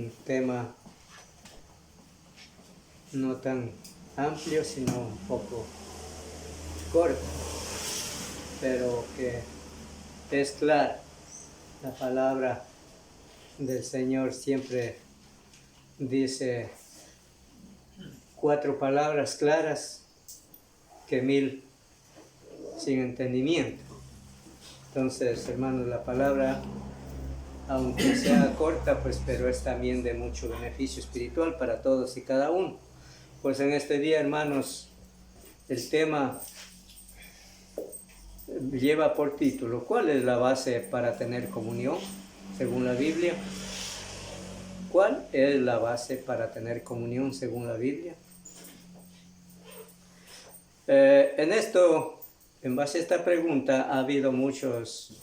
un tema no tan amplio, sino un poco corto, pero que es claro. La palabra del Señor siempre dice 4 palabras claras que 1000 sin entendimiento. Entonces, hermanos, la palabra, aunque sea corta, pues, pero es también de mucho beneficio espiritual para todos y cada uno. Pues en este día, hermanos, el tema lleva por título: ¿cuál es la base para tener comunión según la Biblia? ¿Cuál es la base para tener comunión según la Biblia? En base a esta pregunta, ha habido muchos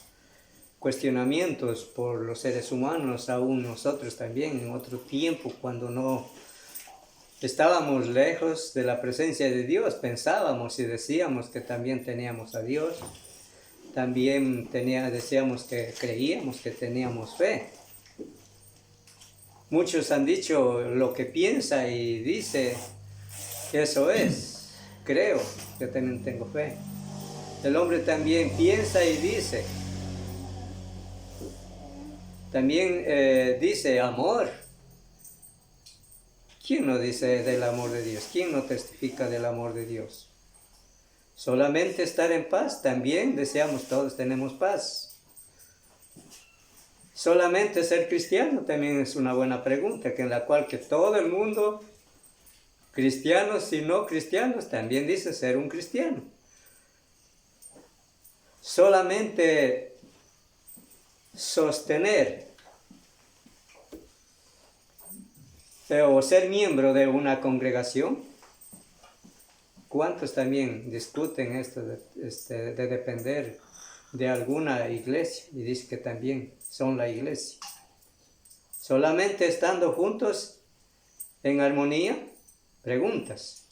cuestionamientos por los seres humanos, aún nosotros también, en otro tiempo, cuando no estábamos lejos de la presencia de Dios, pensábamos y decíamos que también teníamos a Dios, también decíamos que creíamos que teníamos fe. Muchos han dicho: lo que piensa y dice, eso es, creo, yo también tengo fe. El hombre también piensa y dice, también dice amor. ¿Quién no dice del amor de Dios? ¿Quién no testifica del amor de Dios? Solamente estar en paz, también deseamos, todos tenemos paz. Solamente ser cristiano también es una buena pregunta, en la cual que todo el mundo, cristianos y no cristianos, también dice ser un cristiano. Solamente sostener o ser miembro de una congregación. ¿Cuántos también discuten esto de depender de alguna iglesia? Y dicen que también son la iglesia. Solamente estando juntos en armonía, preguntas.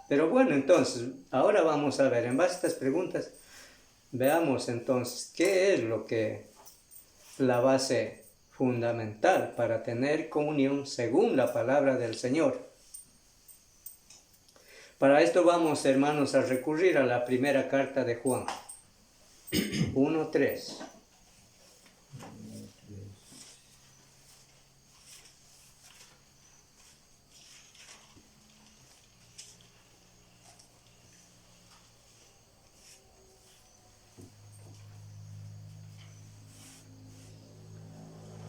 Pero bueno, entonces, ahora vamos a ver, en base a estas preguntas, veamos entonces qué es lo que la base fundamental para tener comunión según la palabra del Señor. Para esto vamos, hermanos, a recurrir a la primera carta de Juan 1:3.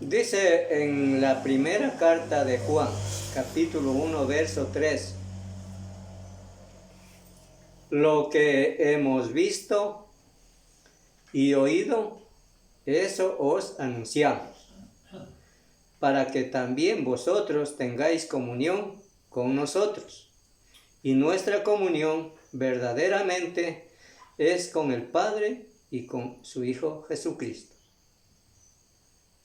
Dice en la primera carta de Juan, capítulo 1, verso 3: lo que hemos visto y oído, eso os anunciamos, para que también vosotros tengáis comunión con nosotros. Y nuestra comunión verdaderamente es con el Padre y con su Hijo Jesucristo.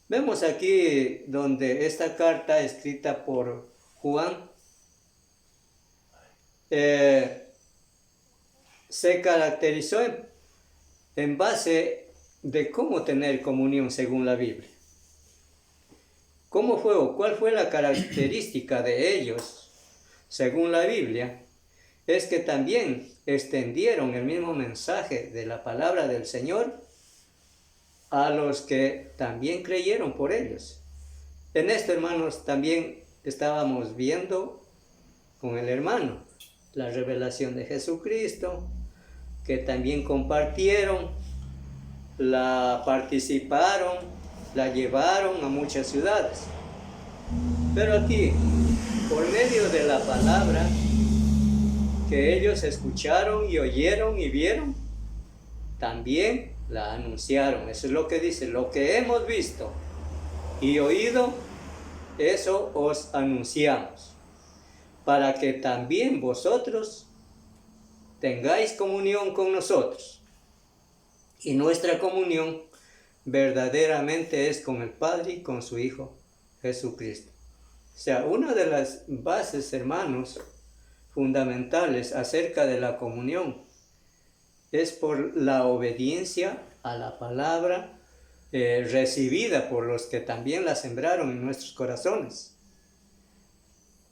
Vemos aquí donde esta carta escrita por Juan se caracterizó en base de cómo tener comunión según la Biblia. ¿Cómo fue o cuál fue la característica de ellos según la Biblia? Es que también extendieron el mismo mensaje de la palabra del Señor a los que también creyeron por ellos. En esto, hermanos, también estábamos viendo con el hermano la revelación de Jesucristo, que también compartieron, la participaron, la llevaron a muchas ciudades. Pero aquí, por medio de la palabra que ellos escucharon y oyeron y vieron, también la anunciaron. Eso es lo que dice: lo que hemos visto y oído, eso os anunciamos, para que también vosotros tengáis comunión con nosotros. Y nuestra comunión verdaderamente es con el Padre y con su Hijo Jesucristo. O sea, una de las bases, hermanos, fundamentales acerca de la comunión es por la obediencia a la palabra recibida por los que también la sembraron en nuestros corazones.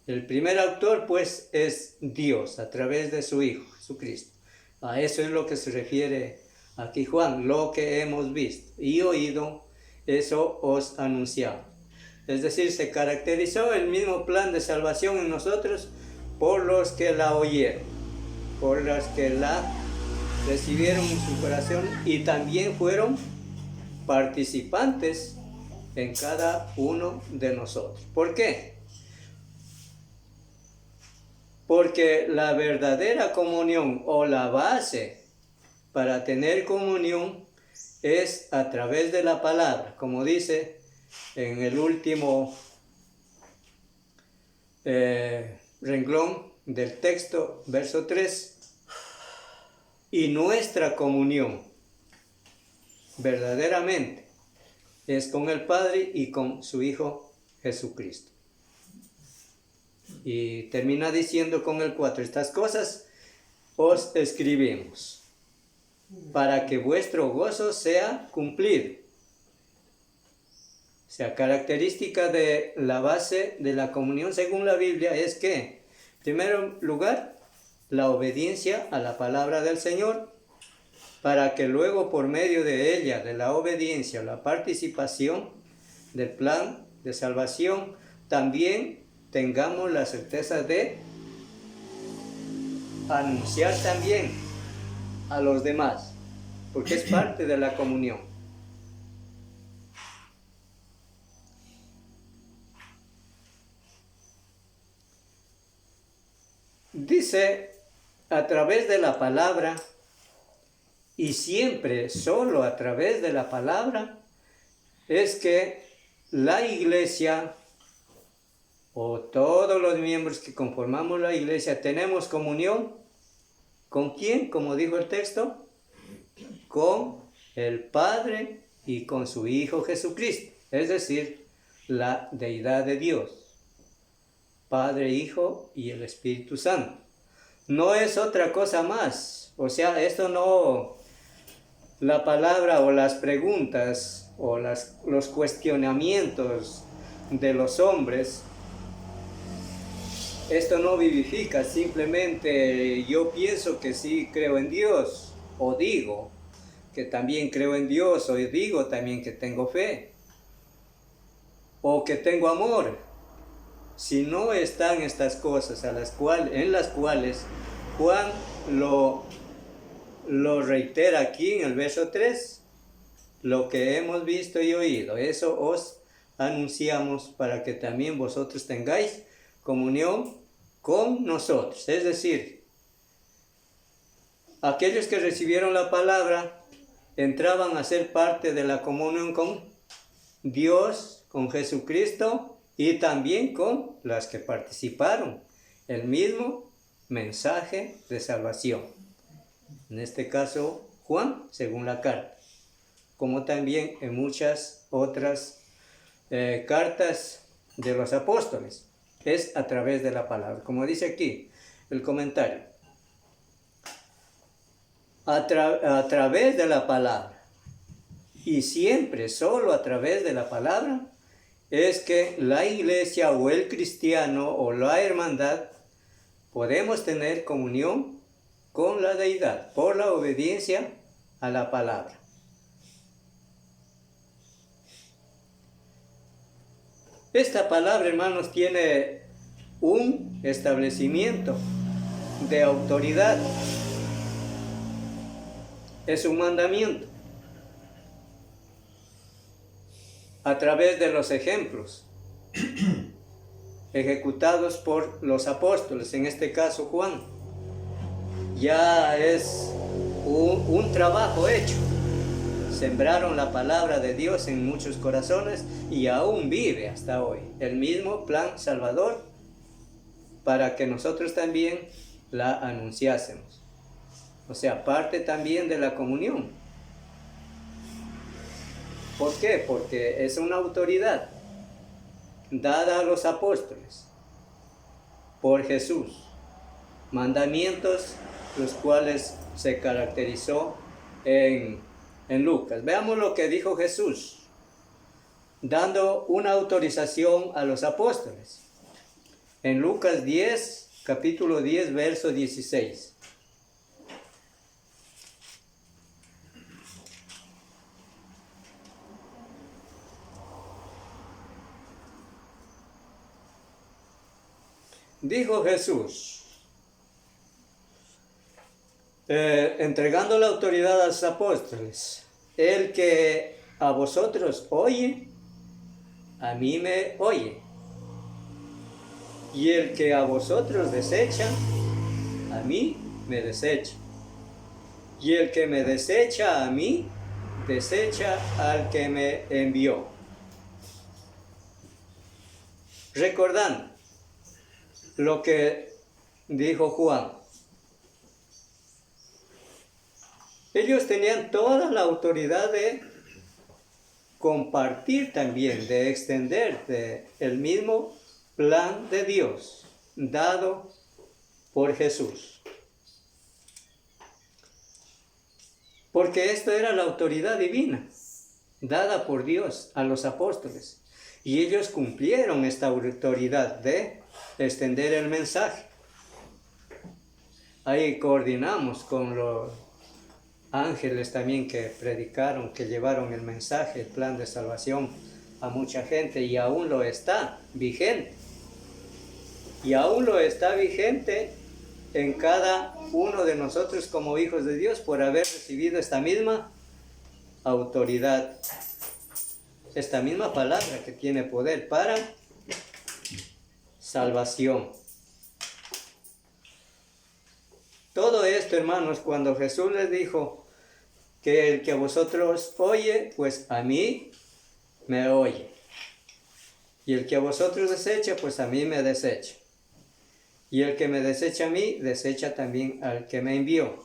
El primer autor pues es Dios a través de su Hijo Jesucristo. A eso es lo que se refiere aquí Juan, lo que hemos visto y oído, eso os anunciamos. Es decir, se caracterizó el mismo plan de salvación en nosotros por los que la oyeron, por los que la recibieron en su corazón y también fueron participantes en cada uno de nosotros. ¿Por qué? Porque la verdadera comunión o la base para tener comunión es a través de la palabra, como dice en el último renglón del texto, verso 3, y nuestra comunión verdaderamente es con el Padre y con su Hijo Jesucristo. Y termina diciendo con el 4, estas cosas os escribimos para que vuestro gozo sea cumplido. O sea, característica de la base de la comunión según la Biblia es que, en primer lugar, la obediencia a la palabra del Señor, para que luego por medio de ella, de la obediencia, la participación del plan de salvación, también tengamos la certeza de anunciar también a los demás, porque es parte de la comunión. Dice, a través de la palabra, y siempre solo a través de la palabra, es que la iglesia, o todos los miembros que conformamos la iglesia, tenemos comunión. ¿Con quién? Como dijo el texto, con el Padre y con su Hijo Jesucristo, es decir, la deidad de Dios, Padre, Hijo y el Espíritu Santo. No es otra cosa más, o sea, esto no, la palabra o las preguntas o los cuestionamientos de los hombres, esto no vivifica, simplemente yo pienso que sí creo en Dios, o digo que también creo en Dios, o digo también que tengo fe, o que tengo amor. Si no están estas cosas en las cuales Juan lo reitera aquí en el verso 3, lo que hemos visto y oído, eso os anunciamos para que también vosotros tengáis comunión con nosotros. Es decir, aquellos que recibieron la palabra entraban a ser parte de la comunión con Dios, con Jesucristo y también con las que participaron el mismo mensaje de salvación. En este caso, Juan, según la carta, como también en muchas otras cartas de los apóstoles. Es a través de la palabra. Como dice aquí el comentario, a través de la palabra, y siempre solo a través de la palabra, es que la iglesia o el cristiano o la hermandad podemos tener comunión con la deidad por la obediencia a la palabra. Esta palabra, hermanos, tiene un establecimiento de autoridad. Es un mandamiento. A través de los ejemplos ejecutados por los apóstoles, en este caso Juan, ya es un trabajo hecho. Sembraron la palabra de Dios en muchos corazones y aún vive hasta hoy el mismo plan salvador para que nosotros también la anunciásemos. O sea, parte también de la comunión. ¿Por qué? Porque es una autoridad dada a los apóstoles por Jesús. Mandamientos los cuales se caracterizó en en Lucas. Veamos lo que dijo Jesús, dando una autorización a los apóstoles. En Lucas 10, capítulo 10, verso 16. Dijo Jesús, entregando la autoridad a los apóstoles: el que a vosotros oye, a mí me oye. Y el que a vosotros desecha, a mí me desecha. Y el que me desecha a mí, desecha al que me envió. Recordando lo que dijo Juan, ellos tenían toda la autoridad de compartir también, de extender el mismo plan de Dios dado por Jesús. Porque esto era la autoridad divina dada por Dios a los apóstoles. Y ellos cumplieron esta autoridad de extender el mensaje. Ahí coordinamos con los ángeles también que predicaron, que llevaron el mensaje, el plan de salvación a mucha gente, y aún lo está vigente. Y aún lo está vigente en cada uno de nosotros como hijos de Dios por haber recibido esta misma autoridad, esta misma palabra que tiene poder para salvación. Todo esto, hermanos, cuando Jesús les dijo que el que a vosotros oye, pues a mí me oye. Y el que a vosotros desecha, pues a mí me desecha. Y el que me desecha a mí, desecha también al que me envió.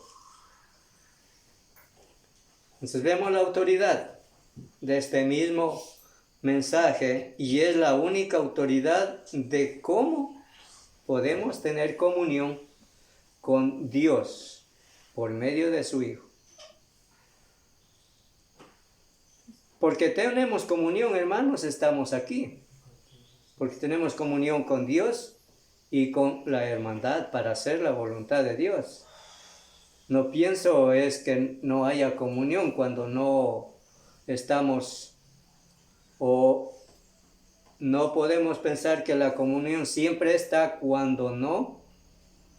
Entonces vemos la autoridad de este mismo mensaje, y es la única autoridad de cómo podemos tener comunión con Dios por medio de su Hijo. Porque tenemos comunión, hermanos, estamos aquí. Porque tenemos comunión con Dios y con la hermandad para hacer la voluntad de Dios. No pienso es que no haya comunión cuando no estamos, o no podemos pensar que la comunión siempre está cuando no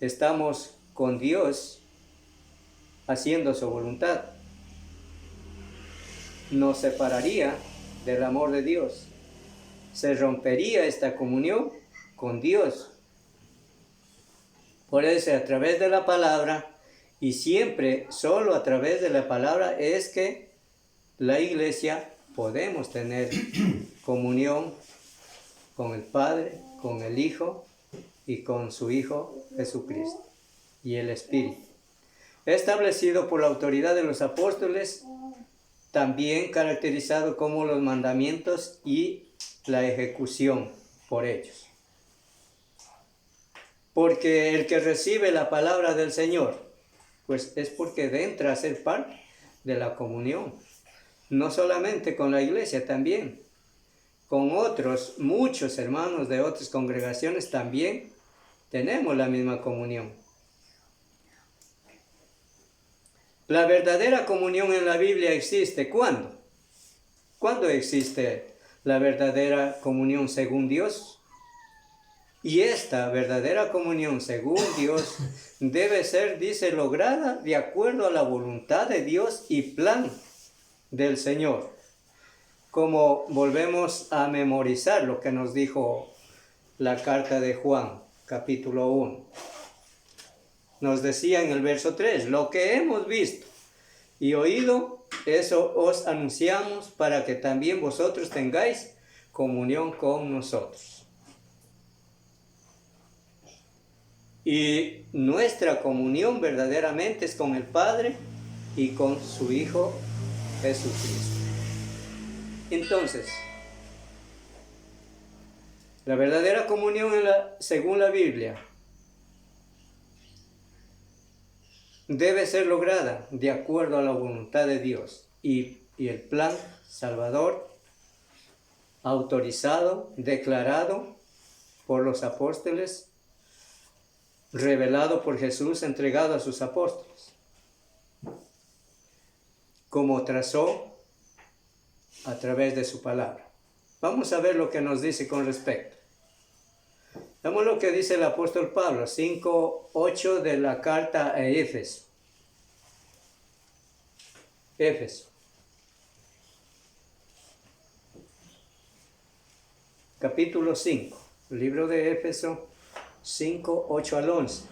estamos con Dios haciendo su voluntad. Nos separaría del amor de Dios. Se rompería esta comunión con Dios. Por eso, a través de la palabra, y siempre solo a través de la palabra, es que la iglesia podemos tener comunión con el Padre, con el Hijo y con su Hijo Jesucristo y el Espíritu. Establecido por la autoridad de los apóstoles, también caracterizado como los mandamientos y la ejecución por ellos. Porque el que recibe la palabra del Señor, pues es porque entra a ser parte de la comunión. No solamente con la iglesia, también con otros, muchos hermanos de otras congregaciones también tenemos la misma comunión. La verdadera comunión en la Biblia existe, ¿cuándo? ¿Cuándo existe la verdadera comunión según Dios? Y esta verdadera comunión según Dios debe ser, dice, lograda de acuerdo a la voluntad de Dios y plan del Señor. Como volvemos a memorizar lo que nos dijo la carta de Juan, capítulo 1. Nos decía en el verso 3, lo que hemos visto y oído, eso os anunciamos para que también vosotros tengáis comunión con nosotros. Y nuestra comunión verdaderamente es con el Padre y con su Hijo Jesucristo. Entonces, la verdadera comunión según la Biblia debe ser lograda de acuerdo a la voluntad de Dios y el plan salvador autorizado, declarado por los apóstoles, revelado por Jesús, entregado a sus apóstoles, como trazó a través de su palabra. Vamos a ver lo que nos dice con respecto. Veamos lo que dice el apóstol Pablo, 5:8 de la carta a Éfeso. Éfeso. Capítulo 5, libro de Éfeso, 5:8 al 11.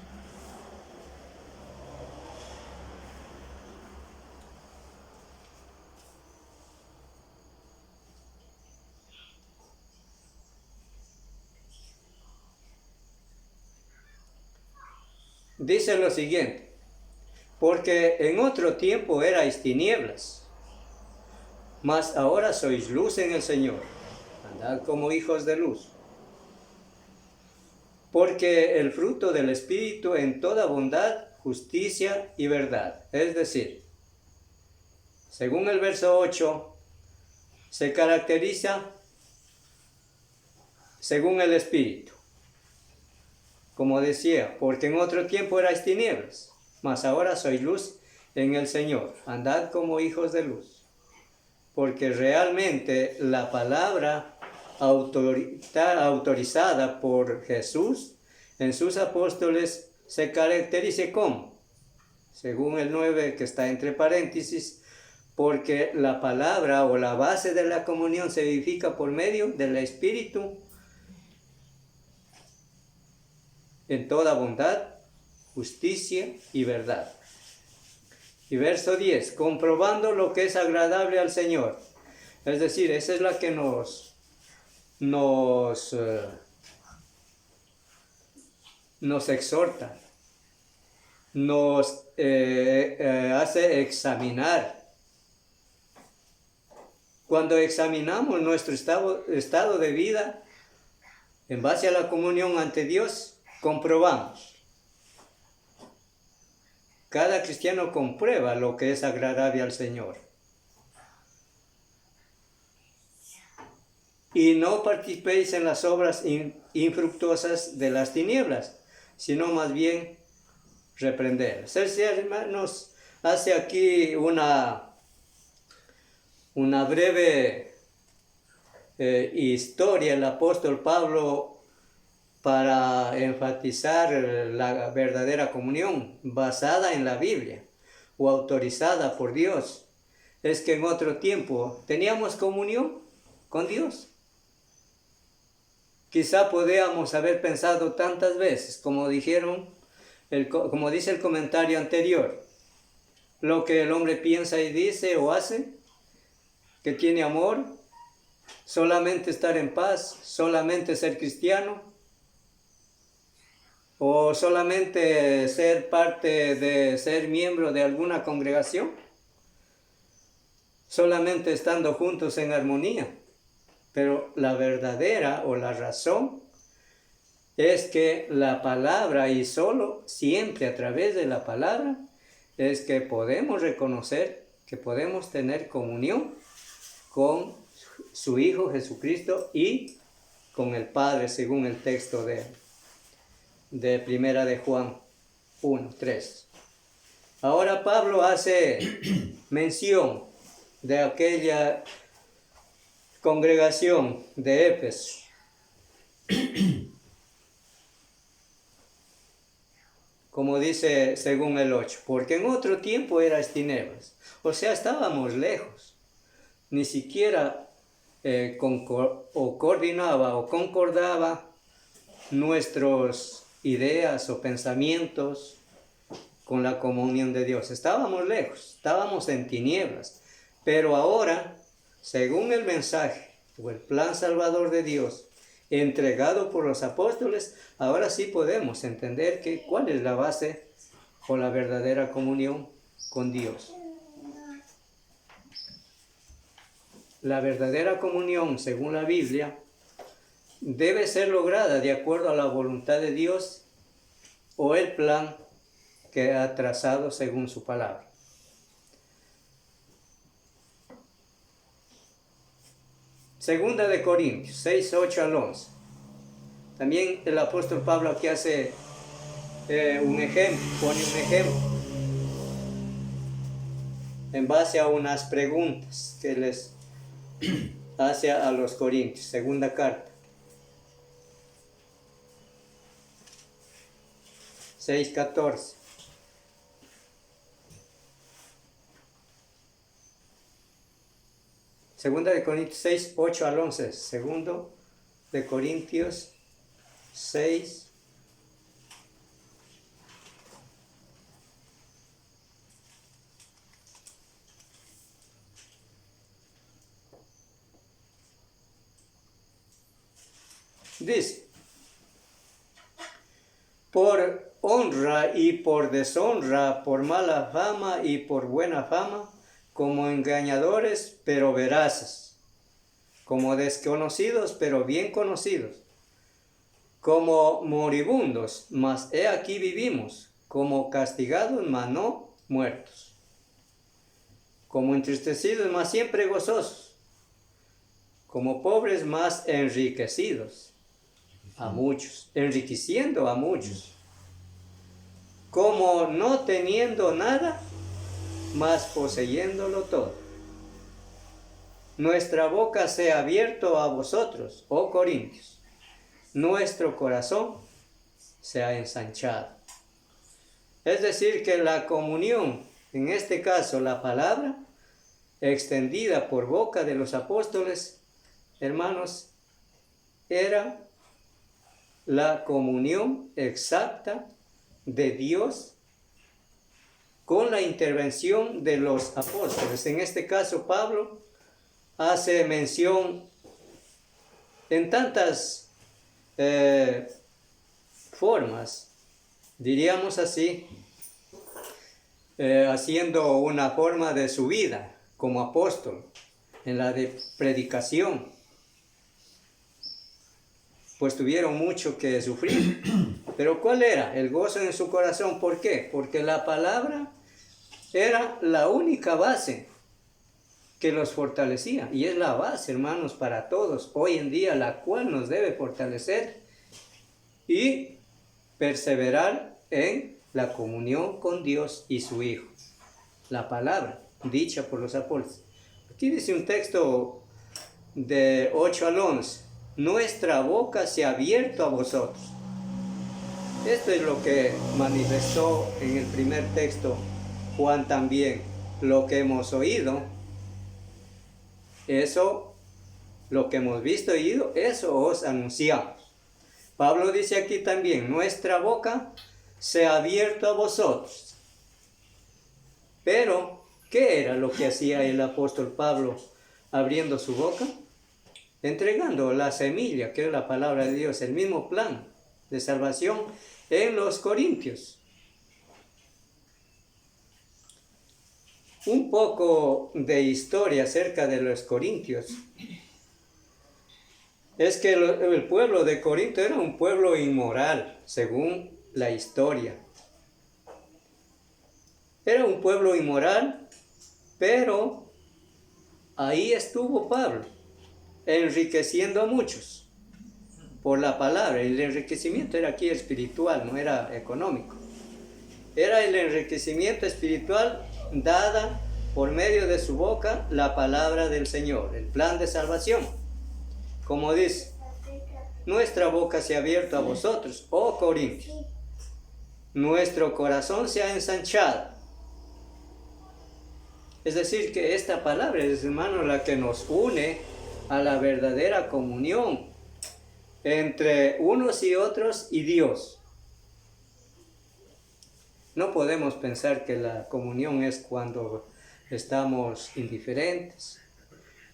Dice lo siguiente: porque en otro tiempo erais tinieblas, mas ahora sois luz en el Señor. Andad como hijos de luz. Porque el fruto del Espíritu en toda bondad, justicia y verdad. Es decir, según el verso 8, se caracteriza según el Espíritu. Como decía, porque en otro tiempo erais tinieblas, mas ahora sois luz en el Señor. Andad como hijos de luz. Porque realmente la palabra autorizada por Jesús en sus apóstoles se caracteriza como, según el 9 que está entre paréntesis, porque la palabra o la base de la comunión se edifica por medio del Espíritu en toda bondad, justicia y verdad. Y verso 10, comprobando lo que es agradable al Señor. Es decir, esa es la que nos exhorta, nos hace examinar. Cuando examinamos nuestro estado de vida en base a la comunión ante Dios, comprobamos. Cada cristiano comprueba lo que es agradable al Señor. Y no participéis en las obras infructuosas de las tinieblas, sino más bien reprenderlas. Hermanos, hace aquí una breve historia el apóstol Pablo para enfatizar la verdadera comunión basada en la Biblia o autorizada por Dios. Es que en otro tiempo teníamos comunión con Dios. Quizá podíamos haber pensado tantas veces, como dice el comentario anterior, lo que el hombre piensa y dice o hace, que tiene amor, solamente estar en paz, solamente ser cristiano, o solamente ser miembro de alguna congregación, solamente estando juntos en armonía. Pero la verdadera o la razón es que la palabra, y solo siempre a través de la palabra, es que podemos reconocer que podemos tener comunión con su Hijo Jesucristo y con el Padre, según el texto de Primera de Juan 1:3. Ahora Pablo hace mención de aquella congregación de Éfeso. Como dice según el 8, porque en otro tiempo erais tinieblas. O sea, estábamos lejos. Ni siquiera coordinaba o concordaba nuestras ideas o pensamientos con la comunión de Dios. Estábamos lejos, estábamos en tinieblas. Pero ahora, según el mensaje o el plan salvador de Dios, entregado por los apóstoles, ahora sí podemos entender cuál es la base o la verdadera comunión con Dios. La verdadera comunión, según la Biblia, debe ser lograda de acuerdo a la voluntad de Dios o el plan que ha trazado según su palabra. Segunda de Corintios 6, 8 al 11. También el apóstol Pablo aquí hace un ejemplo, pone un ejemplo en base a unas preguntas que les hace a los Corintios. Segunda carta 6, 14. Segunda de Corintios 6, 8 al 11. Segundo de Corintios 6, dice: por honra y por deshonra, por mala fama y por buena fama, como engañadores pero veraces, como desconocidos pero bien conocidos, como moribundos, mas he aquí vivimos, como castigados, mas no muertos, como entristecidos, mas siempre gozosos, como pobres, mas enriquecidos a muchos, enriqueciendo a muchos, como no teniendo nada, mas poseyéndolo todo. Nuestra boca se ha abierto a vosotros, oh Corintios, nuestro corazón se ha ensanchado. Es decir, que la comunión, en este caso la palabra, extendida por boca de los apóstoles, hermanos, era la comunión exacta de Dios con la intervención de los apóstoles. En este caso, Pablo hace mención en tantas formas, diríamos así, haciendo una forma de su vida como apóstol, en la de predicación, pues tuvieron mucho que sufrir. Pero ¿cuál era el gozo en su corazón? ¿Por qué? Porque la palabra era la única base que los fortalecía, y es la base, hermanos, para todos hoy en día, la cual nos debe fortalecer y perseverar en la comunión con Dios y su Hijo. La palabra dicha por los apóstoles. Aquí dice un texto de 8 al 11. Nuestra boca se ha abierto a vosotros. Esto es lo que manifestó en el primer texto Juan también. Lo que hemos oído, eso, lo que hemos visto y oído, eso os anunciamos. Pablo dice aquí también, nuestra boca se ha abierto a vosotros. Pero, ¿qué era lo que hacía el apóstol Pablo abriendo su boca? Entregando la semilla, que es la palabra de Dios, el mismo plan de salvación en los Corintios. Un poco de historia acerca de los Corintios. Es que el pueblo de Corinto era un pueblo inmoral, según la historia. Era un pueblo inmoral, pero ahí estuvo Pablo, enriqueciendo a muchos por la palabra. El enriquecimiento era aquí espiritual, no era económico. Era el enriquecimiento espiritual dada por medio de su boca la palabra del Señor, el plan de salvación. Como dice, nuestra boca se ha abierto a vosotros, oh Corintios. Nuestro corazón se ha ensanchado. Es decir, que esta palabra es, hermano, la que nos une a la verdadera comunión entre unos y otros y Dios. No podemos pensar que la comunión es cuando estamos indiferentes,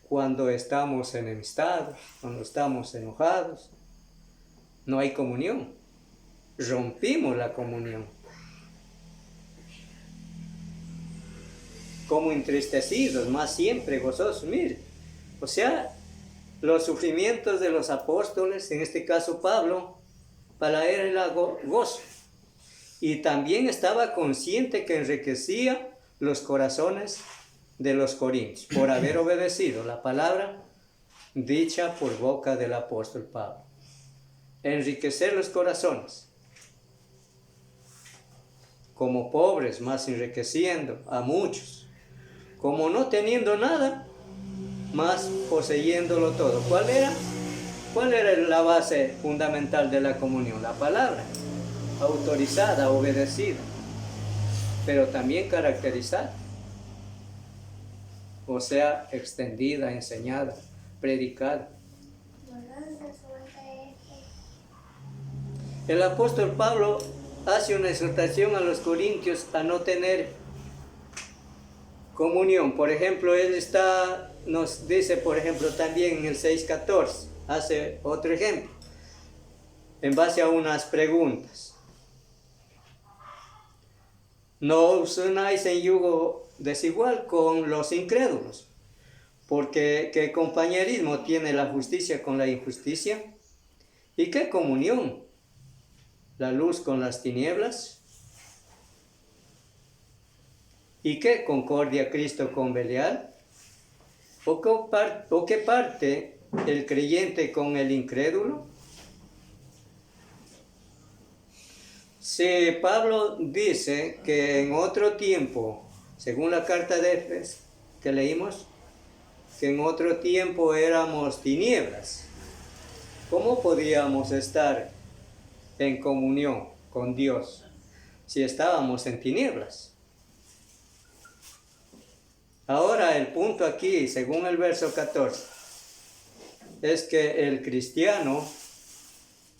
cuando estamos enemistados, cuando estamos enojados. No hay comunión. Rompimos la comunión. Como entristecidos, más siempre gozosos. Mire, o sea, los sufrimientos de los apóstoles, en este caso Pablo, para él era gozo. Y también estaba consciente que enriquecía los corazones de los corintios por haber obedecido la palabra dicha por boca del apóstol Pablo. Enriquecer los corazones. Como pobres, más enriqueciendo a muchos. Como no teniendo nada, más poseyéndolo todo. ¿Cuál era? ¿Cuál era la base fundamental de la comunión? La palabra, autorizada, obedecida, pero también caracterizada. O sea, extendida, enseñada, predicada. El apóstol Pablo hace una exhortación a los corintios a no tener comunión. Por ejemplo, él nos dice, por ejemplo, también en el 6:14, hace otro ejemplo, en base a unas preguntas. No os unáis en yugo desigual con los incrédulos, porque ¿qué compañerismo tiene la justicia con la injusticia? ¿Y qué comunión? ¿La luz con las tinieblas? ¿Y qué concordia Cristo con Belial? ¿O qué parte el creyente con el incrédulo? Si Pablo dice que en otro tiempo, según la carta de Éfeso que leímos, que en otro tiempo éramos tinieblas, ¿cómo podíamos estar en comunión con Dios si estábamos en tinieblas? Ahora el punto aquí, según el verso 14, es que el cristiano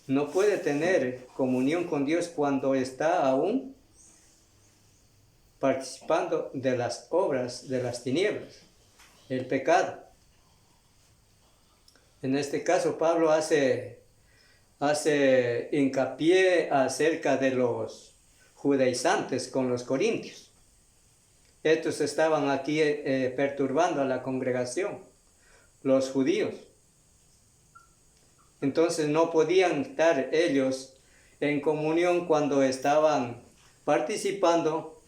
no puede tener comunión con Dios cuando está aún participando de las obras de las tinieblas, el pecado. En este caso Pablo hace hincapié acerca de los judaizantes con los corintios. Estos estaban aquí perturbando a la congregación, los judíos. Entonces no podían estar ellos en comunión cuando estaban participando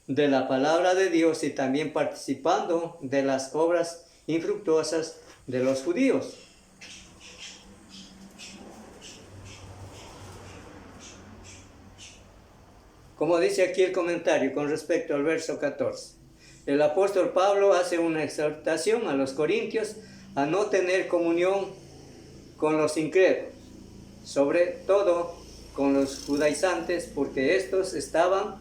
de la palabra de Dios y también participando de las obras infructuosas de los judíos. Como dice aquí el comentario con respecto al verso 14, el apóstol Pablo hace una exhortación a los corintios a no tener comunión con los incrédulos, sobre todo con los judaizantes, porque estos estaban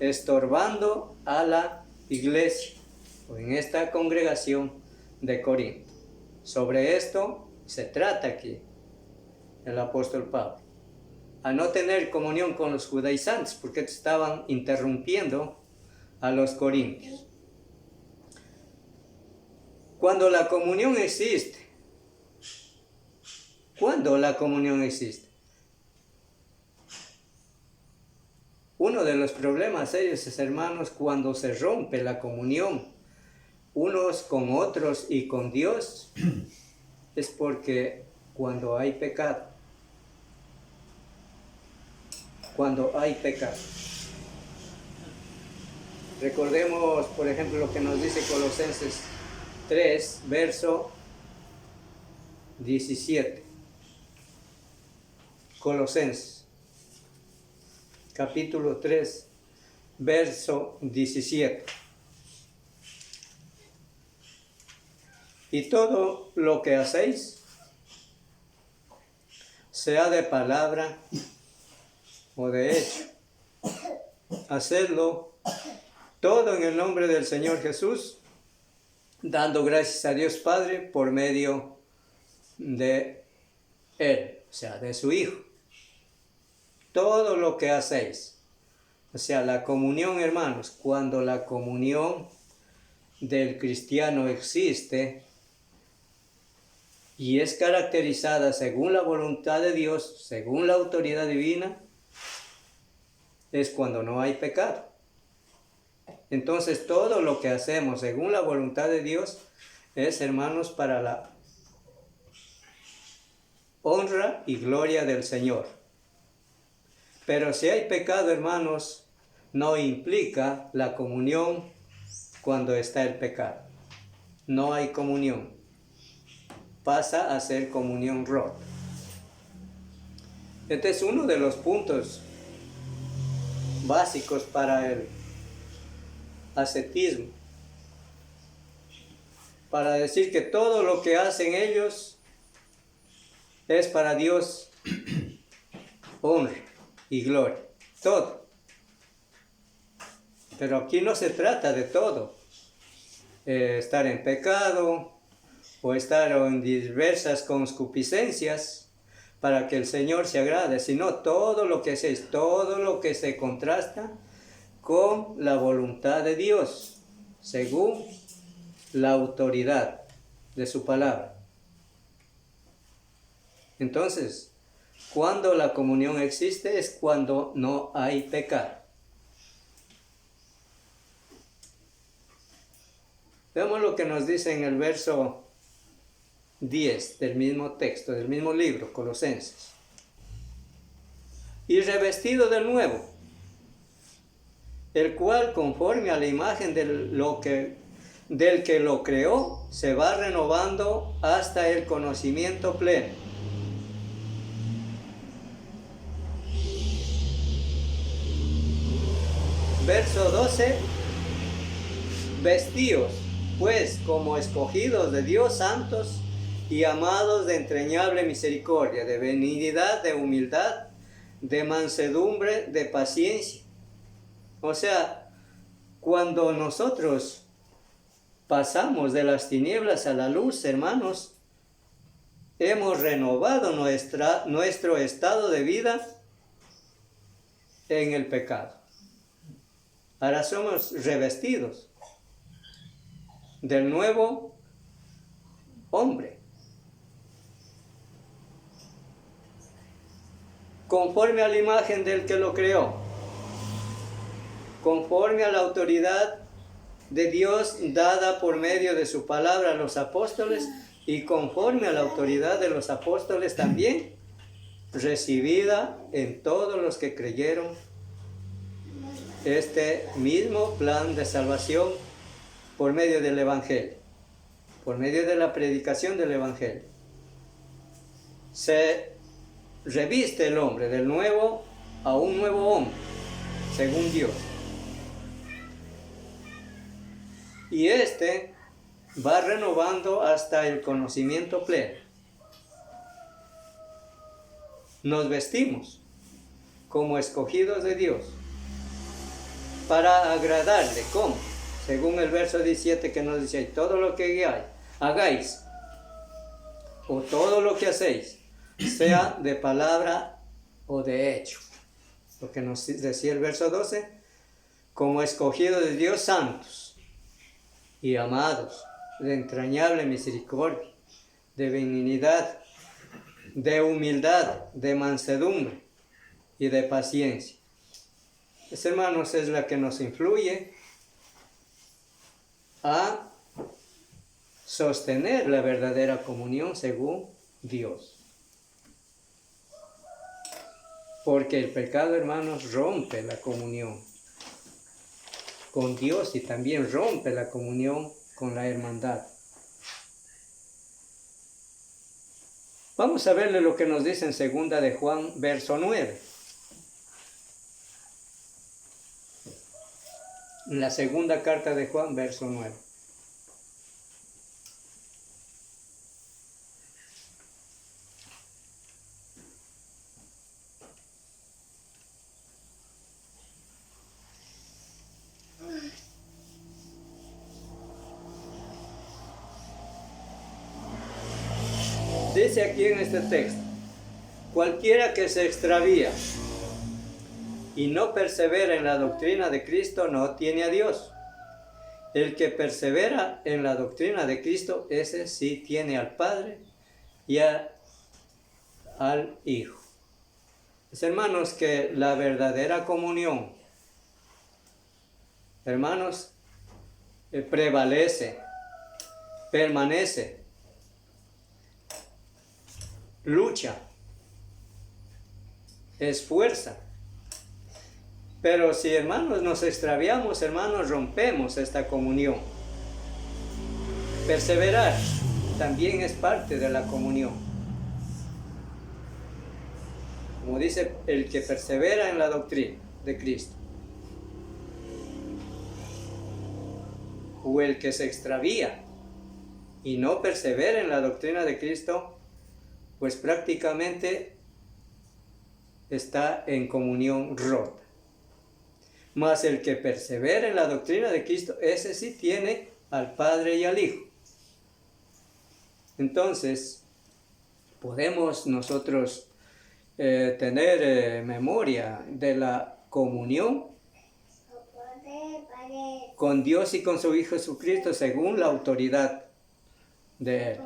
estorbando a la iglesia, o en esta congregación de Corinto. Sobre esto se trata aquí el apóstol Pablo, a no tener comunión con los judaizantes, porque estaban interrumpiendo a los corintios. Cuando la comunión existe, ¿cuándo la comunión existe? Uno de los problemas serios es, hermanos, cuando se rompe la comunión unos con otros y con Dios, es porque cuando hay pecado. Cuando hay pecado. Recordemos, por ejemplo, lo que nos dice Colosenses 3, verso 17. Colosenses, capítulo 3, verso 17. Y todo lo que hacéis, sea de palabra o de hecho, hacedlo todo en el nombre del Señor Jesús, dando gracias a Dios Padre por medio de Él, o sea, de su Hijo. Todo lo que hacéis, o sea, la comunión, hermanos, cuando la comunión del cristiano existe y es caracterizada según la voluntad de Dios, según la autoridad divina, es cuando no hay pecado. Entonces todo lo que hacemos según la voluntad de Dios es, hermanos, para la honra y gloria del Señor. Pero si hay pecado, hermanos, no implica la comunión cuando está el pecado. No hay comunión. pasa a ser comunión rota. Este es uno de los puntos básicos para el ascetismo, para decir que todo lo que hacen ellos es para Dios honra y gloria, todo. Pero aquí no se trata de todo, estar en pecado o estar en diversas concupiscencias para que el Señor se agrade, sino todo lo que es todo lo que se contrasta con la voluntad de Dios, según la autoridad de su palabra. Entonces, cuando la comunión existe es cuando no hay pecado. Veamos lo que nos dice en el verso 10 del mismo texto, del mismo libro, Colosenses. Y revestido de nuevo, el cual conforme a la imagen del que lo creó, se va renovando hasta el conocimiento pleno. Verso 12, vestíos pues como escogidos de Dios, santos y amados, de entrañable misericordia, de benignidad, de humildad, de mansedumbre, de paciencia. O sea, cuando nosotros pasamos de las tinieblas a la luz, hermanos, hemos renovado nuestro estado de vida en el pecado. Ahora somos revestidos del nuevo hombre, conforme a la imagen del que lo creó, conforme a la autoridad de Dios dada por medio de su palabra a los apóstoles, y conforme a la autoridad de los apóstoles también recibida en todos los que creyeron este mismo plan de salvación por medio del Evangelio, por medio de la predicación del Evangelio. Se reviste el hombre del nuevo a un nuevo hombre, según Dios. Y este va renovando hasta el conocimiento pleno. Nos vestimos como escogidos de Dios para agradarle. ¿Cómo? Según el verso 17 que nos dice, todo lo que hagáis, o todo lo que hacéis, sea de palabra o de hecho. Lo que nos decía el verso 12, como escogidos de Dios, santos y amados, de entrañable misericordia, de benignidad, de humildad, de mansedumbre y de paciencia. Esa, hermanos, es la que nos influye a sostener la verdadera comunión según Dios. Porque el pecado, hermanos, rompe la comunión con Dios y también rompe la comunión con la hermandad. Vamos a verle lo que nos dice en 2 de Juan, verso 9. En la segunda carta de Juan, verso 9. Dice aquí en este texto, cualquiera que se extravía y no persevera en la doctrina de Cristo no tiene a Dios. El que persevera en la doctrina de Cristo, ese sí tiene al Padre y al Hijo. Es, hermanos, que la verdadera comunión, hermanos, prevalece, permanece, lucha, esfuerza. Pero si, hermanos, nos extraviamos, hermanos, rompemos esta comunión. Perseverar también es parte de la comunión. Como dice, el que persevera en la doctrina de Cristo, o el que se extravía y no persevera en la doctrina de Cristo, pues prácticamente está en comunión rota. Mas el que persevera en la doctrina de Cristo, ese sí tiene al Padre y al Hijo. Entonces, podemos nosotros tener memoria de la comunión con Dios y con su Hijo Jesucristo según la autoridad de Él.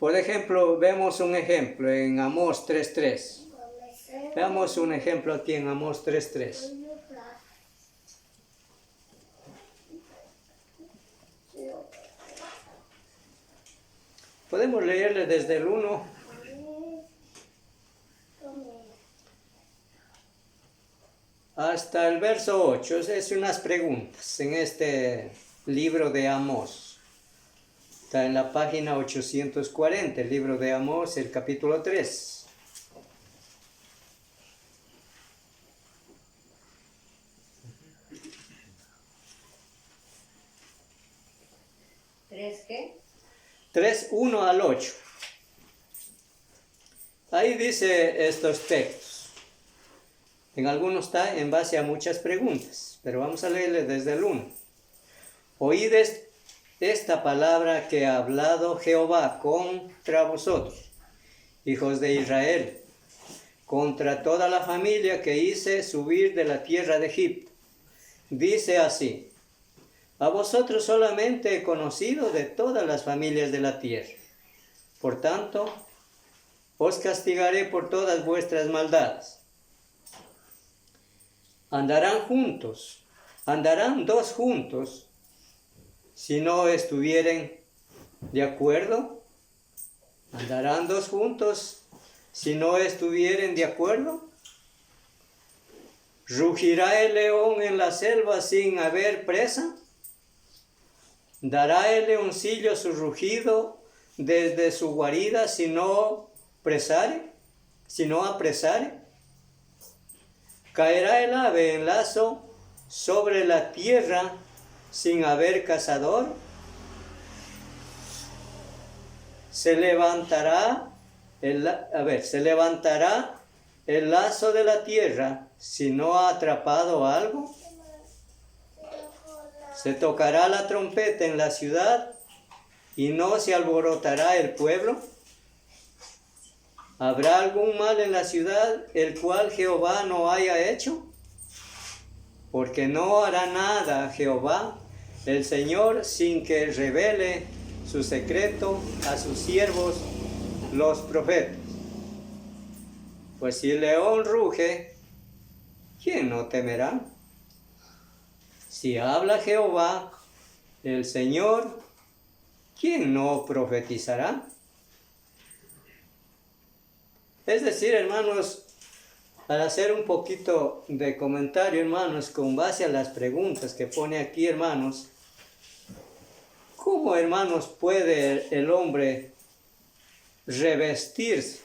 Por ejemplo, vemos un ejemplo en Amós 3:3. Veamos un ejemplo aquí en Amós 3:3. Podemos leerle desde el 1 hasta el verso 8. Es unas preguntas en este libro de Amós. Está en la página 840, el libro de Amós, el capítulo 3. ¿Tres qué? 3, 1 al 8. Ahí dice estos textos. En algunos está en base a muchas preguntas, pero vamos a leerle desde el 1. Oíd esta palabra que ha hablado Jehová contra vosotros, hijos de Israel, contra toda la familia que hice subir de la tierra de Egipto. Dice así: a vosotros solamente he conocido de todas las familias de la tierra. Por tanto, os castigaré por todas vuestras maldades. Andarán dos juntos, si no estuvieren de acuerdo. Andarán dos juntos, si no estuvieren de acuerdo. ¿Rugirá el león en la selva sin haber presa? ¿Dará el leoncillo su rugido desde su guarida si no apresare? ¿Caerá el ave en lazo sobre la tierra sin haber cazador? ¿Se levantará el lazo de la tierra si no ha atrapado algo? ¿Se tocará la trompeta en la ciudad y no se alborotará el pueblo? ¿Habrá algún mal en la ciudad el cual Jehová no haya hecho? Porque no hará nada Jehová, el Señor, sin que revele su secreto a sus siervos, los profetas. Pues si el león ruge, ¿quién no temerá? Si habla Jehová, el Señor, ¿quién no profetizará? Es decir, hermanos, para hacer un poquito de comentario, hermanos, con base a las preguntas que pone aquí, hermanos, ¿cómo, hermanos, puede el hombre revestirse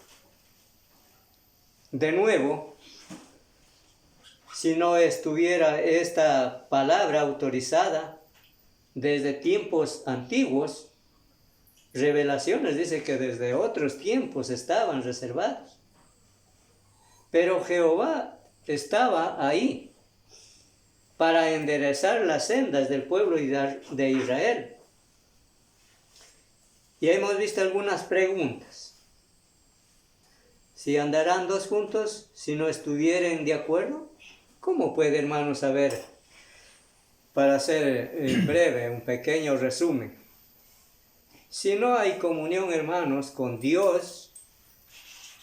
de nuevo si no estuviera esta palabra autorizada desde tiempos antiguos? Revelaciones dice que desde otros tiempos estaban reservados. Pero Jehová estaba ahí para enderezar las sendas del pueblo de Israel. Y hemos visto algunas preguntas. Si andarán dos juntos, si no estuvieren de acuerdo, ¿cómo puede, hermano, saber? Para hacer breve, un pequeño resumen. Si no hay comunión, hermanos, con Dios,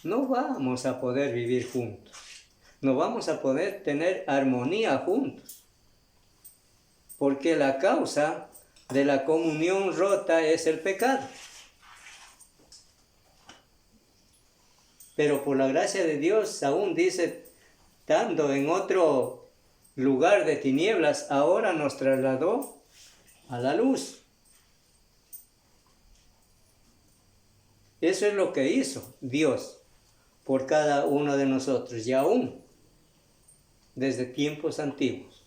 no vamos a poder vivir juntos. No vamos a poder tener armonía juntos. Porque la causa de la comunión rota es el pecado. Pero por la gracia de Dios, aún dice, estando en otro lugar de tinieblas, ahora nos trasladó a la luz. Eso es lo que hizo Dios por cada uno de nosotros, y aún desde tiempos antiguos.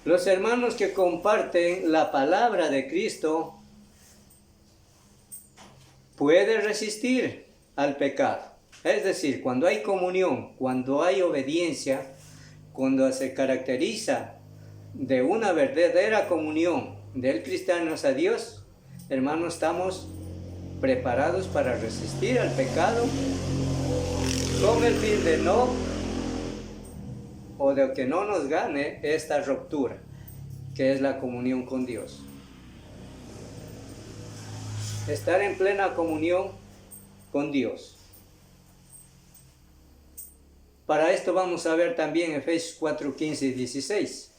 Los hermanos que comparten la palabra de Cristo pueden resistir al pecado. Es decir, cuando hay comunión, cuando hay obediencia, cuando se caracteriza de una verdadera comunión del cristiano a Dios, hermanos, estamos preparados para resistir al pecado con el fin de no, o de que no nos gane esta ruptura, que es la comunión con Dios. Estar en plena comunión con Dios. Para esto vamos a ver también Efesios 4, 15 y 16.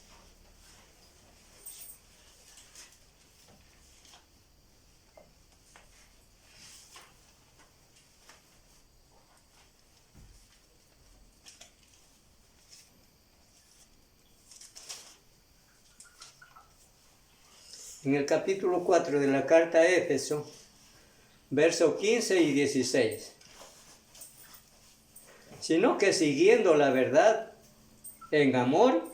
En el capítulo 4 de la carta a Éfeso, versos 15 y 16. Sino que siguiendo la verdad en amor,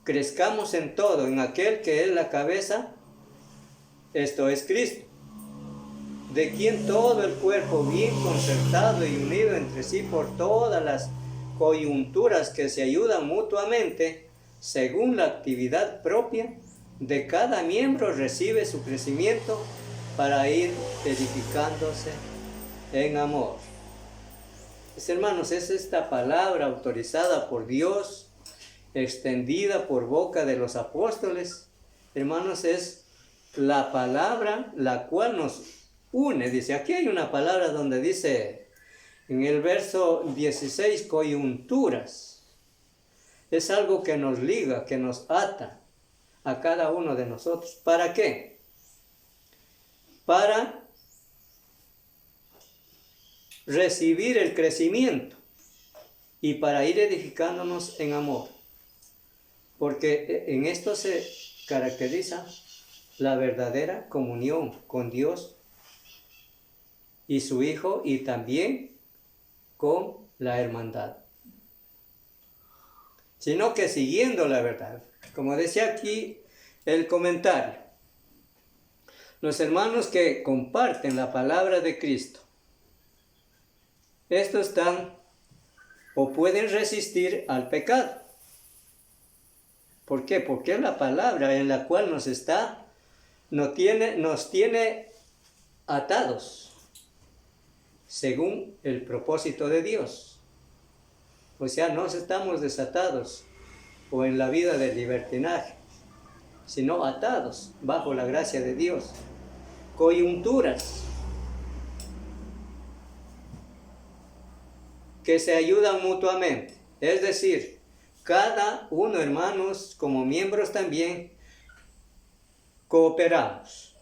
crezcamos en todo, en aquel que es la cabeza, esto es Cristo, de quien todo el cuerpo bien concertado y unido entre sí por todas las coyunturas que se ayudan mutuamente, según la actividad propia de cada miembro, recibe su crecimiento para ir edificándose en amor. Pues, hermanos, es esta palabra autorizada por Dios, extendida por boca de los apóstoles. Hermanos, es la palabra la cual nos une. Dice, aquí hay una palabra donde dice, en el verso 16, coyunturas. Es algo que nos liga, que nos ata a cada uno de nosotros. ¿Para qué? Para recibir el crecimiento y para ir edificándonos en amor. Porque en esto se caracteriza la verdadera comunión con Dios y su Hijo, y también con la hermandad. Sino que siguiendo la verdad, como decía aquí el comentario, los hermanos que comparten la palabra de Cristo, estos están o pueden resistir al pecado. ¿Por qué? Porque la palabra en la cual nos tiene atados según el propósito de Dios. O sea, no estamos desatados o en la vida del libertinaje, sino atados bajo la gracia de Dios. Coyunturas que se ayudan mutuamente. Es decir, cada uno, hermanos, como miembros también, cooperamos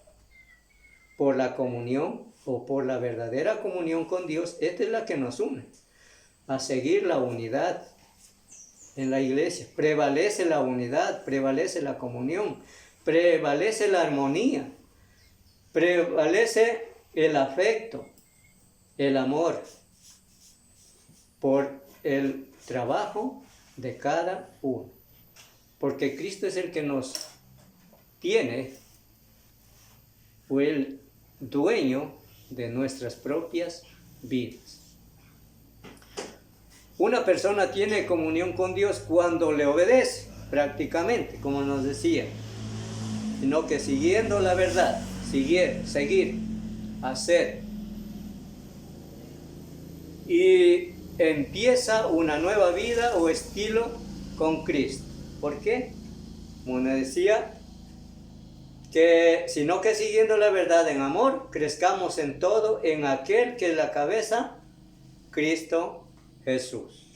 por la comunión o por la verdadera comunión con Dios. Esta es la que nos une a seguir la unidad en la iglesia. Prevalece la unidad, prevalece la comunión, prevalece la armonía, prevalece el afecto, el amor por el trabajo de cada uno. Porque Cristo es el que nos tiene, o el dueño de nuestras propias vidas. Una persona tiene comunión con Dios cuando le obedece, prácticamente, como nos decía, sino que siguiendo la verdad, seguir, hacer, y empieza una nueva vida o estilo con Cristo. ¿Por qué? Como me decía, que sino que siguiendo la verdad en amor, crezcamos en todo en aquel que es la cabeza, Cristo Jesús.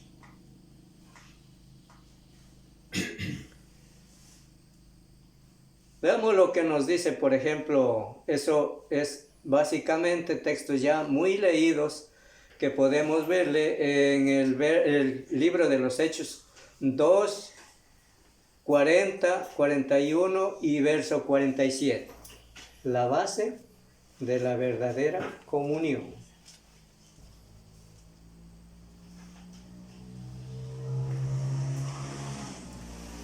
Veamos lo que nos dice, por ejemplo, eso es básicamente textos ya muy leídos que podemos verle en el libro de los Hechos 2, 40, 41 y verso 47. La base de la verdadera comunión.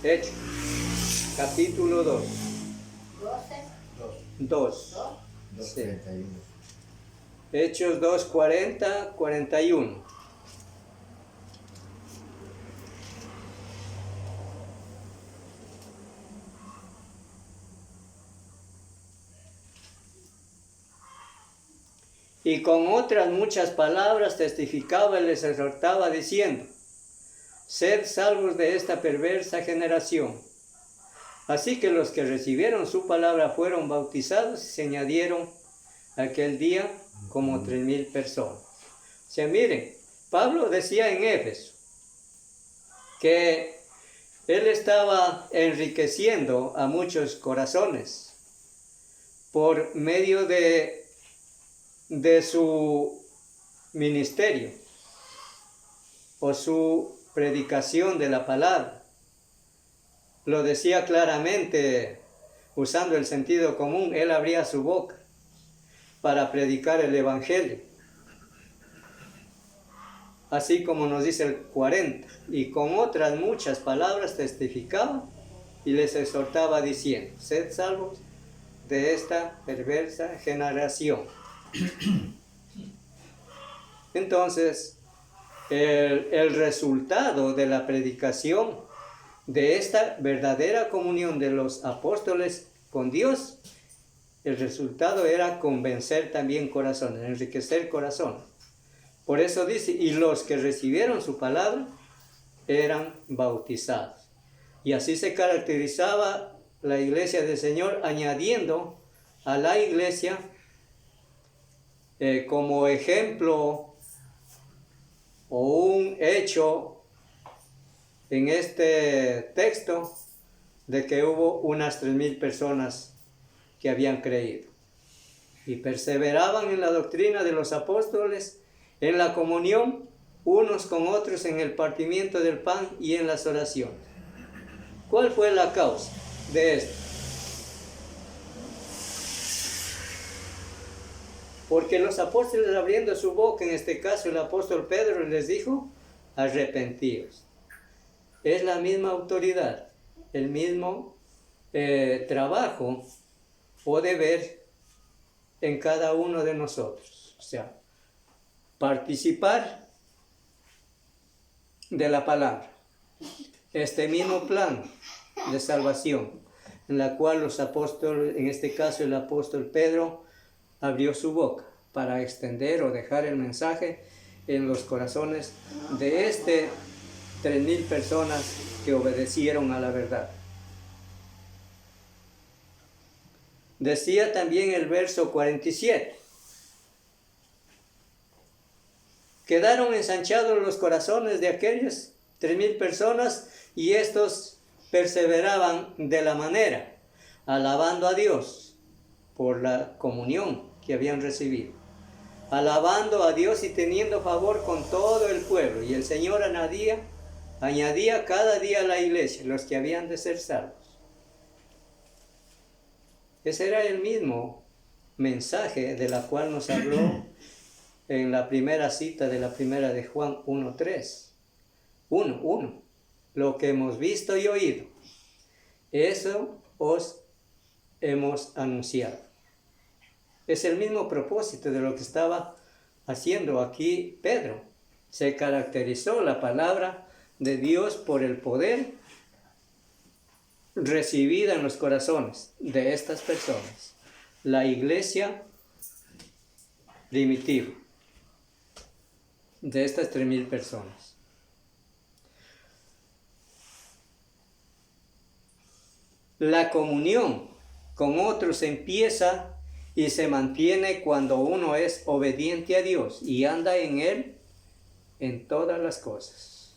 Hechos, capítulo 2. 2. Sí. Hechos 2, 40, 41. Y con otras muchas palabras testificaba y les exhortaba diciendo: sed salvos de esta perversa generación. Así que los que recibieron su palabra fueron bautizados y se añadieron aquel día como 3,000 personas. O sea, miren, Pablo decía en Éfeso que él estaba enriqueciendo a muchos corazones por medio de su ministerio o su predicación de la palabra. Lo decía claramente, usando el sentido común. Él abría su boca para predicar el evangelio. Así como nos dice el 40, y con otras muchas palabras testificaba y les exhortaba diciendo: sed salvos de esta perversa generación. Entonces, el resultado de la predicación de esta verdadera comunión de los apóstoles con Dios, el resultado era convencer también corazones, enriquecer corazones. Por eso dice: y los que recibieron su palabra eran bautizados. Y así se caracterizaba la iglesia del Señor, añadiendo a la iglesia como ejemplo o un hecho en este texto de que hubo unas 3,000 personas que habían creído y perseveraban en la doctrina de los apóstoles, en la comunión unos con otros, en el partimiento del pan y en las oraciones. ¿Cuál fue la causa de esto? Porque los apóstoles, abriendo su boca, en este caso el apóstol Pedro, les dijo: arrepentíos. Es la misma autoridad, el mismo trabajo o deber en cada uno de nosotros. O sea, participar de la palabra, este mismo plan de salvación, en la cual los apóstoles, en este caso el apóstol Pedro, abrió su boca para extender o dejar el mensaje en los corazones de 3,000 personas que obedecieron a la verdad. Decía también el verso 47: quedaron ensanchados los corazones de aquellos 3,000 personas, y estos perseveraban de la manera, alabando a Dios por la comunión que habían recibido, alabando a Dios y teniendo favor con todo el pueblo. Y el Señor añadía cada día a la iglesia los que habían de ser salvos. Ese era el mismo mensaje de la cual nos habló en la primera cita de la primera de Juan 1:3. 1:1. Lo que hemos visto y oído, eso os hemos anunciado. Es el mismo propósito de lo que estaba haciendo aquí Pedro. Se caracterizó la palabra de Dios por el poder recibida en los corazones de estas personas, la iglesia primitiva, de estas 3,000 personas. La comunión con otros empieza y se mantiene cuando uno es obediente a Dios y anda en Él en todas las cosas.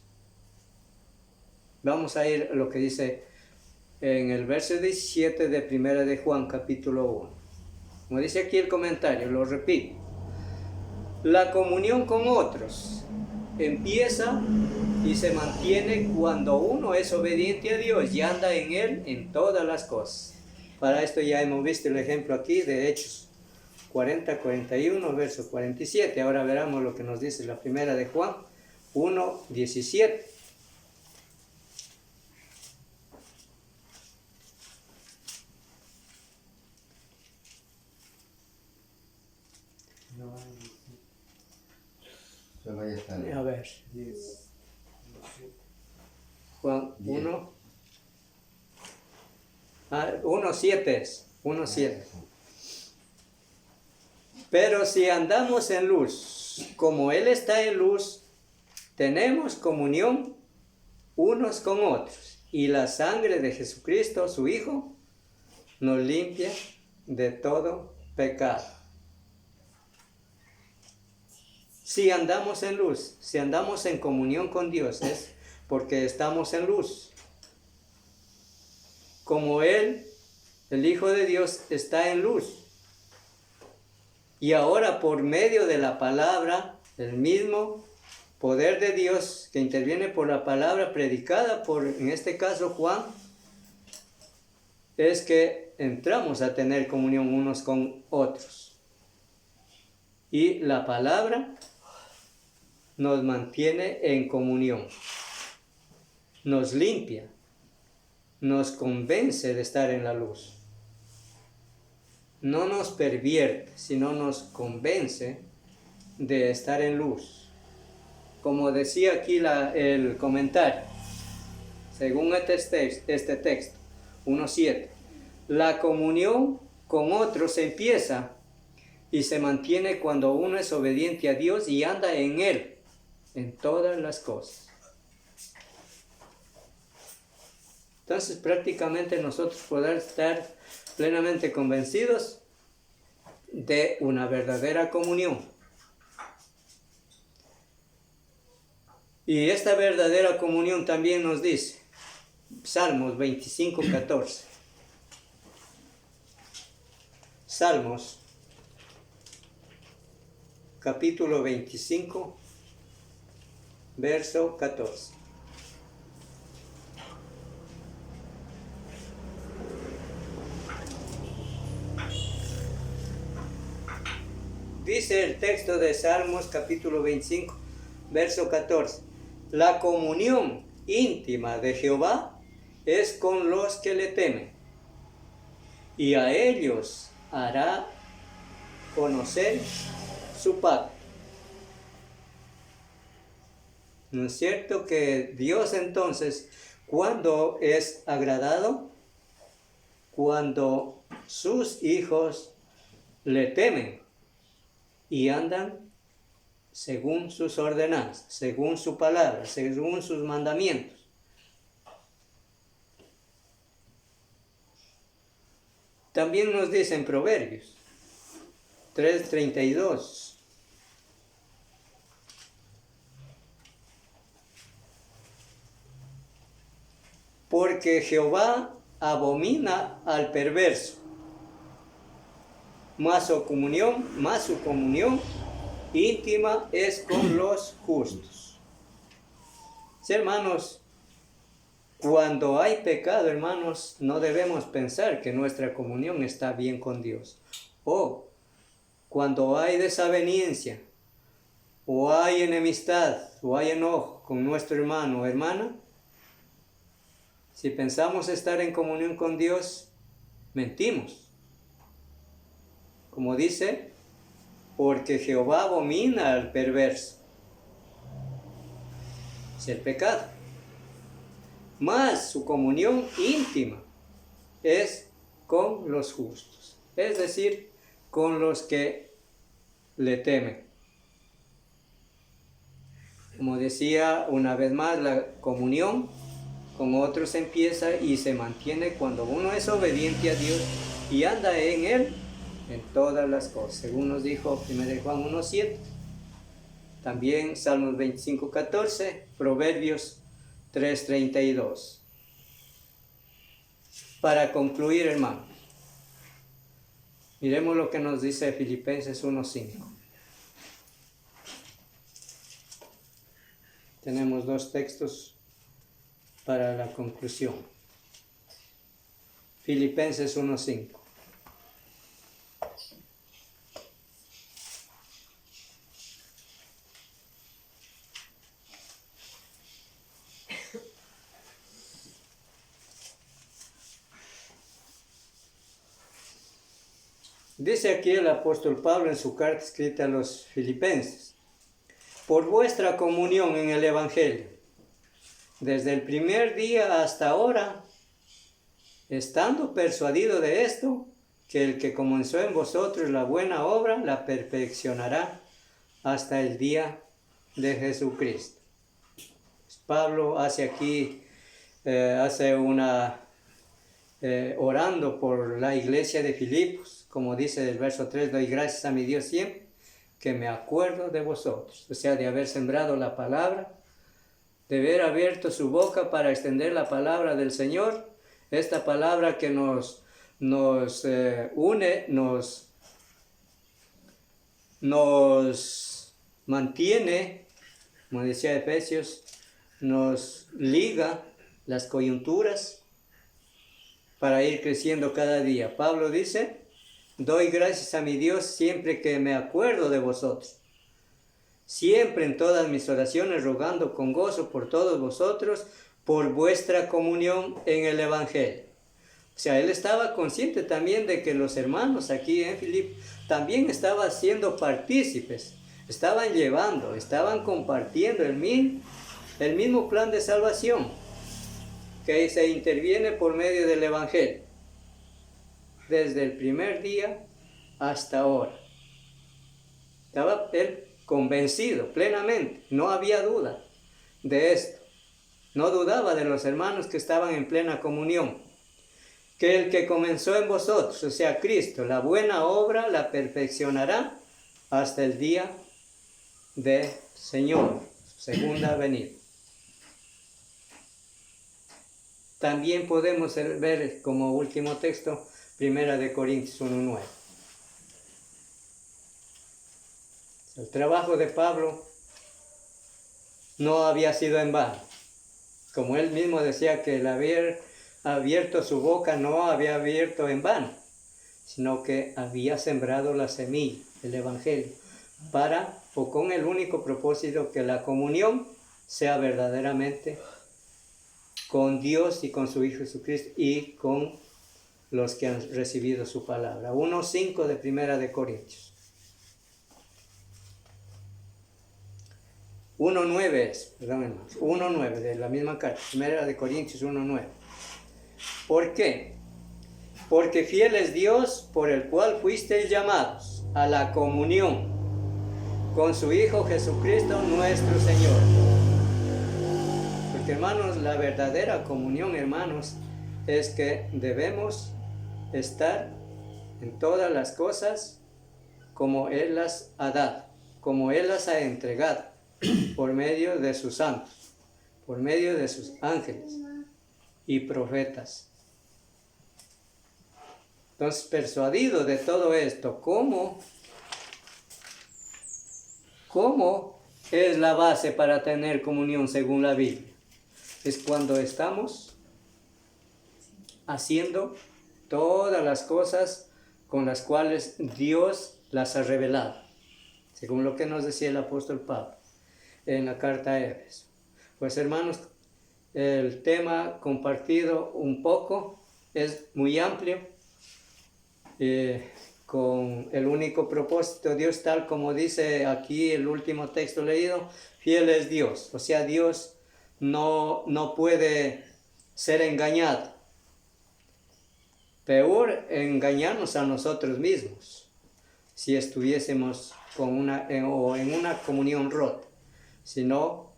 Vamos a ir a lo que dice en el verso 17 de primera de Juan capítulo 1. Como dice aquí el comentario, lo repito: la comunión con otros empieza y se mantiene cuando uno es obediente a Dios y anda en Él en todas las cosas. Para esto ya hemos visto el ejemplo aquí de Hechos 41, verso 47. Ahora veremos lo que nos dice la primera de Juan 1, 17. A ver. Juan 1. 1:7 es. 1:7. Pero si andamos en luz, como Él está en luz, tenemos comunión unos con otros. Y la sangre de Jesucristo, su Hijo, nos limpia de todo pecado. Si andamos en luz, si andamos en comunión con Dios, es porque estamos en luz. Como Él, el Hijo de Dios, está en luz. Y ahora por medio de la palabra, el mismo poder de Dios que interviene por la palabra predicada por, en este caso, Juan, es que entramos a tener comunión unos con otros. Y la palabra nos mantiene en comunión, nos limpia, nos convence de estar en la luz. No nos pervierte, sino nos convence de estar en luz. Como decía aquí el comentario, según este texto, 1:7, la comunión con otros empieza y se mantiene cuando uno es obediente a Dios y anda en Él, en todas las cosas. Entonces prácticamente nosotros podemos estar plenamente convencidos de una verdadera comunión. Y esta verdadera comunión también nos dice, Salmos 25:14. Salmos, capítulo 25, verso 14. Dice el texto de Salmos capítulo 25, verso 14. La comunión íntima de Jehová es con los que le temen, y a ellos hará conocer su pacto. ¿No es cierto que Dios entonces, cuando es agradado? Cuando sus hijos le temen y andan según sus ordenanzas, según su palabra, según sus mandamientos. También nos dice en Proverbios 3:32. Porque Jehová abomina al perverso, mas su comunión íntima es con los justos. Sí, hermanos, cuando hay pecado, hermanos, no debemos pensar que nuestra comunión está bien con Dios. O cuando hay desaveniencia, o hay enemistad, o hay enojo con nuestro hermano o hermana, si pensamos estar en comunión con Dios, mentimos. Como dice, porque Jehová abomina al perverso. Es el pecado. Mas su comunión íntima es con los justos, es decir, con los que le temen. Como decía una vez más, la comunión con otros empieza y se mantiene cuando uno es obediente a Dios y anda en Él en todas las cosas, según nos dijo 1 Juan 1:7, también Salmos 25:14, Proverbios 3:32. Para concluir, hermanos, miremos lo que nos dice Filipenses 1:5. tenemos dos textos para la conclusión. Filipenses 1:5. Dice aquí el apóstol Pablo en su carta escrita a los filipenses: por vuestra comunión en el Evangelio, desde el primer día hasta ahora, estando persuadido de esto, que el que comenzó en vosotros la buena obra, la perfeccionará hasta el día de Jesucristo. Pablo hace aquí, orando por la iglesia de Filipos, como dice el verso 3, doy gracias a mi Dios siempre, que me acuerdo de vosotros. O sea, de haber sembrado la palabra, de haber abierto su boca para extender la palabra del Señor, esta palabra que nos une, nos mantiene, como decía Efesios, nos liga las coyunturas para ir creciendo cada día. Pablo dice: doy gracias a mi Dios siempre que me acuerdo de vosotros, siempre en todas mis oraciones rogando con gozo por todos vosotros, por vuestra comunión en el Evangelio. O sea, él estaba consciente también de que los hermanos aquí en Filipos también estaban siendo partícipes, estaban llevando, estaban compartiendo el mismo plan de salvación que se interviene por medio del Evangelio, desde el primer día hasta ahora. Estaba él convencido plenamente, no había duda de esto. No dudaba de los hermanos que estaban en plena comunión, que el que comenzó en vosotros, o sea, Cristo, la buena obra la perfeccionará hasta el día del Señor, segunda venida. También podemos ver como último texto, 1 Corintios 1:9. El trabajo de Pablo no había sido en vano. Como él mismo decía, que el haber abierto su boca no había abierto en vano, sino que había sembrado la semilla, el Evangelio, con el único propósito que la comunión sea verdaderamente con Dios y con su Hijo Jesucristo y con los que han recibido su palabra. 1:5 de 1 Corintios. 1:9 de la misma carta, 1 Corintios 1:9. ¿Por qué? Porque fiel es Dios, por el cual fuisteis llamados a la comunión con su Hijo Jesucristo nuestro Señor. Porque, hermanos, la verdadera comunión, hermanos, es que debemos estar en todas las cosas como Él las ha dado, como Él las ha entregado, por medio de sus santos, por medio de sus ángeles y profetas. Entonces, persuadido de todo esto, ¿cómo es la base para tener comunión según la Biblia? Es cuando estamos haciendo todas las cosas con las cuales Dios las ha revelado, según lo que nos decía el apóstol Pablo en la carta a Éfeso. Pues, hermanos, el tema compartido un poco es muy amplio, con el único propósito, Dios, tal como dice aquí el último texto leído, fiel es Dios. O sea, Dios no puede ser engañado. Peor engañarnos a nosotros mismos si estuviésemos en una comunión rota. Sino,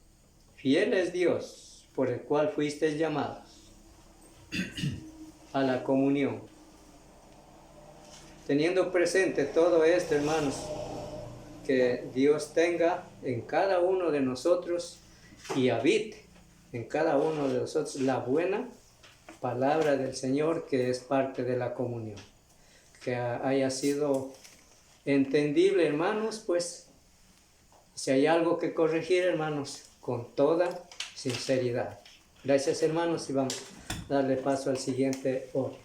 fiel es Dios, por el cual fuisteis llamados a la comunión. Teniendo presente todo esto, hermanos, que Dios tenga en cada uno de nosotros y habite en cada uno de nosotros la buena palabra del Señor, que es parte de la comunión. Que haya sido entendible, hermanos, pues, si hay algo que corregir, hermanos, con toda sinceridad. Gracias, hermanos, y vamos a darle paso al siguiente oro.